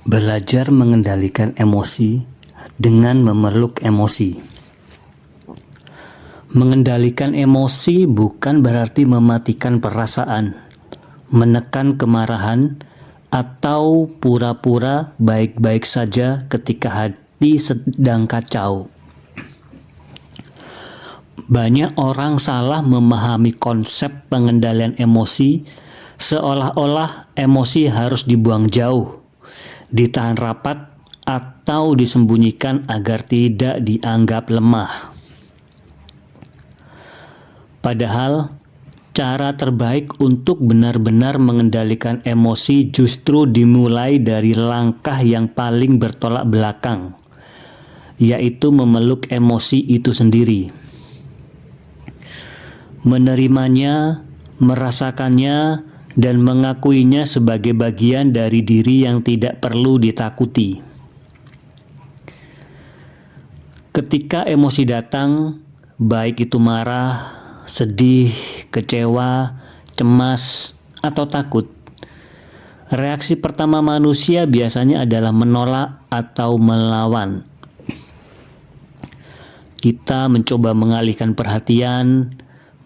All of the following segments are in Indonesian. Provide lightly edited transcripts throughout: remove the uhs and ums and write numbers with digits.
Belajar mengendalikan emosi dengan memeluk emosi. Mengendalikan emosi bukan berarti mematikan perasaan, menekan kemarahan, atau pura-pura baik-baik saja ketika hati sedang kacau. Banyak orang salah memahami konsep pengendalian emosi, seolah-olah emosi harus dibuang jauh, ditahan rapat, atau disembunyikan agar tidak dianggap lemah. Padahal, cara terbaik untuk benar-benar mengendalikan emosi justru dimulai dari langkah yang paling bertolak belakang, yaitu memeluk emosi itu sendiri. Menerimanya, merasakannya, dan mengakuinya sebagai bagian dari diri yang tidak perlu ditakuti. Ketika emosi datang, baik itu marah, sedih, kecewa, cemas, atau takut, reaksi pertama manusia biasanya adalah menolak atau melawan. Kita mencoba mengalihkan perhatian,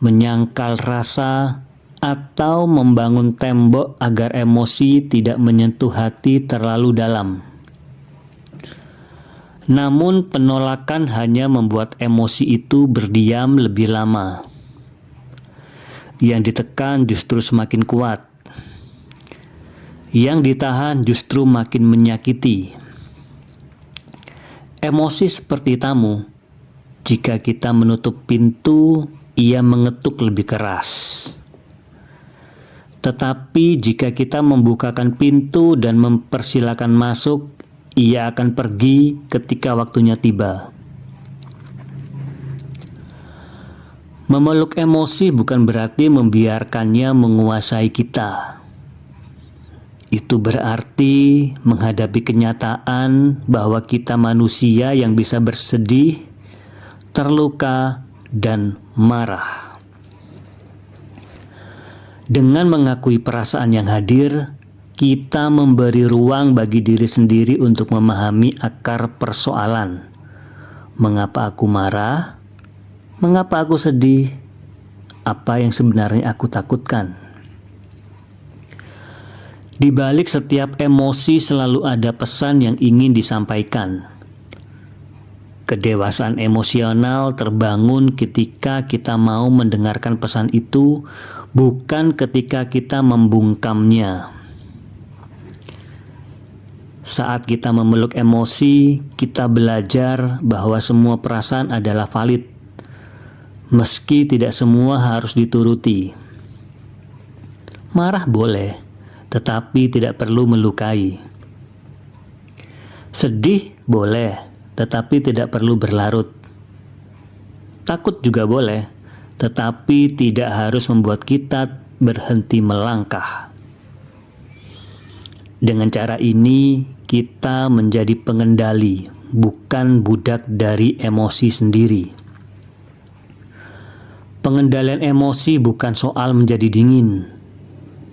menyangkal rasa, atau membangun tembok agar emosi tidak menyentuh hati terlalu dalam. Namun penolakan hanya membuat emosi itu berdiam lebih lama. Yang ditekan justru semakin kuat. Yang ditahan justru makin menyakiti. Emosi seperti tamu. Jika kita menutup pintu, ia mengetuk lebih keras. Tetapi jika kita membukakan pintu dan mempersilakan masuk, ia akan pergi ketika waktunya tiba. Memeluk emosi bukan berarti membiarkannya menguasai kita. Itu berarti menghadapi kenyataan bahwa kita manusia yang bisa bersedih, terluka, dan marah. Dengan mengakui perasaan yang hadir, kita memberi ruang bagi diri sendiri untuk memahami akar persoalan. Mengapa aku marah? Mengapa aku sedih? Apa yang sebenarnya aku takutkan? Di balik setiap emosi selalu ada pesan yang ingin disampaikan. Kedewasaan emosional terbangun ketika kita mau mendengarkan pesan itu, bukan ketika kita membungkamnya. Saat kita memeluk emosi, kita belajar bahwa semua perasaan adalah valid, meski tidak semua harus dituruti. Marah boleh, tetapi tidak perlu melukai. Sedih boleh, tetapi tidak perlu berlarut. Takut juga boleh, tetapi tidak harus membuat kita berhenti melangkah. Dengan cara ini, kita menjadi pengendali, bukan budak dari emosi sendiri. Pengendalian emosi bukan soal menjadi dingin,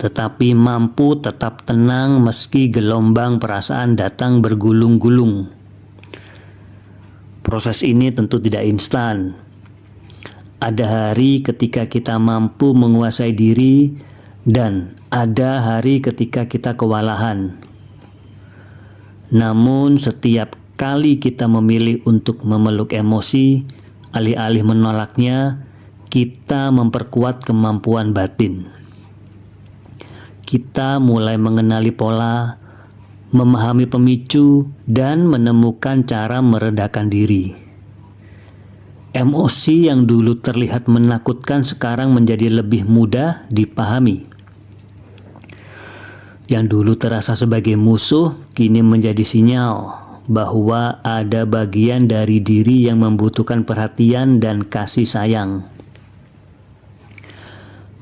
tetapi mampu tetap tenang meski gelombang perasaan datang bergulung-gulung. Proses ini tentu tidak instan. Ada hari ketika kita mampu menguasai diri, dan ada hari ketika kita kewalahan. Namun setiap kali kita memilih untuk memeluk emosi, alih-alih menolaknya, kita memperkuat kemampuan batin. Kita mulai mengenali pola, memahami pemicu, dan menemukan cara meredakan diri. Emosi yang dulu terlihat menakutkan sekarang menjadi lebih mudah dipahami. Yang dulu terasa sebagai musuh, kini menjadi sinyal bahwa ada bagian dari diri yang membutuhkan perhatian dan kasih sayang.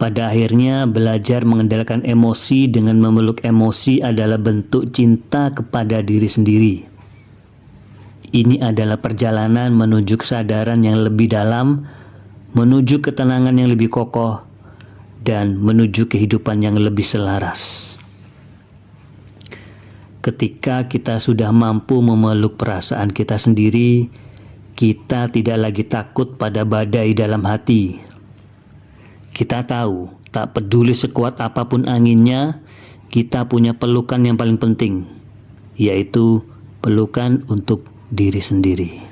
Pada akhirnya, belajar mengendalikan emosi dengan memeluk emosi adalah bentuk cinta kepada diri sendiri. Ini adalah perjalanan menuju kesadaran yang lebih dalam, menuju ketenangan yang lebih kokoh, dan menuju kehidupan yang lebih selaras. Ketika kita sudah mampu memeluk perasaan kita sendiri, kita tidak lagi takut pada badai dalam hati. Kita tahu, tak peduli sekuat apapun anginnya, kita punya pelukan yang paling penting, yaitu pelukan untuk diri sendiri.